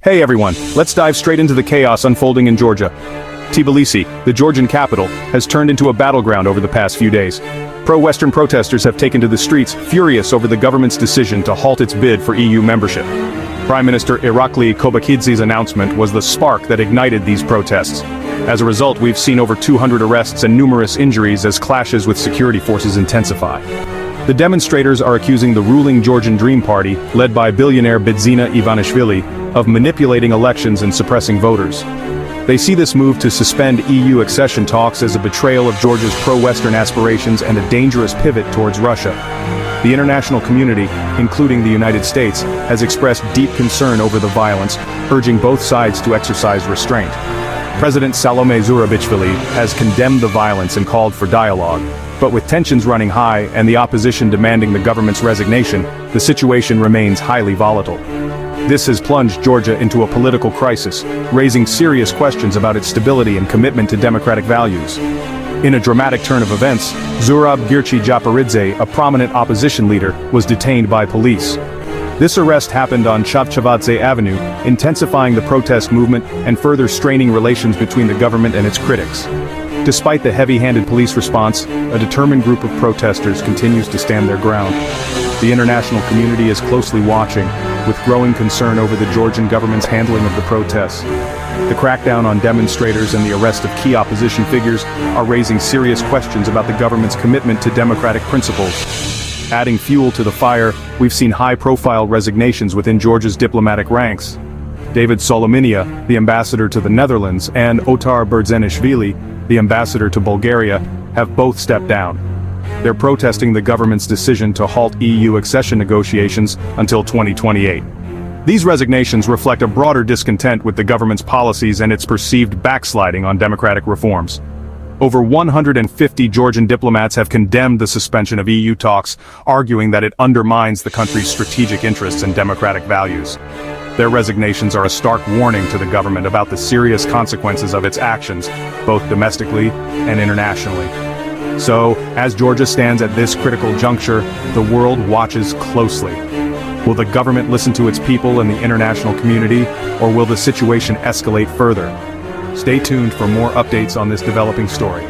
Hey everyone, let's dive straight into the chaos unfolding in Georgia. Tbilisi, the Georgian capital, has turned into a battleground over the past few days. Pro-Western protesters have taken to the streets, furious over the government's decision to halt its bid for EU membership. Prime Minister Erupt announcement was the spark that ignited these protests. As a result, we've seen over 200 arrests and numerous injuries as clashes with security forces intensify. The demonstrators are accusing the ruling Georgian Dream Party, led by billionaire Bidzina Ivanishvili, of manipulating elections and suppressing voters. They see this move to suspend EU accession talks as a betrayal of Georgia's pro-Western aspirations and a dangerous pivot towards Russia. The international community, including the United States, has expressed deep concern over the violence, urging both sides to exercise restraint. President Salome Zurabishvili has condemned the violence and called for dialogue. But with tensions running high and the opposition demanding the government's resignation, the situation remains highly volatile. This has plunged Georgia into a political crisis, raising serious questions about its stability and commitment to democratic values. In a dramatic turn of events, Zurab Japaridze, a prominent opposition leader, was detained by police. This arrest happened on Chavchavadze Avenue, intensifying the protest movement and further straining relations between the government and its critics. Despite the heavy-handed police response, a determined group of protesters continues to stand their ground. The international community is closely watching, with growing concern over the Georgian government's handling of the protests. The crackdown on demonstrators and the arrest of key opposition figures are raising serious questions about the government's commitment to democratic principles. Adding fuel to the fire, we've seen high-profile resignations within Georgia's diplomatic ranks. David Solominia, the ambassador to the Netherlands, and Otar Berdzenishvili, the ambassador to Bulgaria, have both stepped down. They're protesting the government's decision to halt EU accession negotiations until 2028. These resignations reflect a broader discontent with the government's policies and its perceived backsliding on democratic reforms. Over 150 Georgian diplomats have condemned the suspension of EU talks, arguing that it undermines the country's strategic interests and democratic values. Their resignations are a stark warning to the government about the serious consequences of its actions, both domestically and internationally. So, as Georgia stands at this critical juncture, the world watches closely. Will the government listen to its people and the international community, or will the situation escalate further? Stay tuned for more updates on this developing story.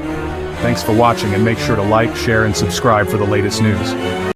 Thanks for watching, and make sure to like, share, and subscribe for the latest news.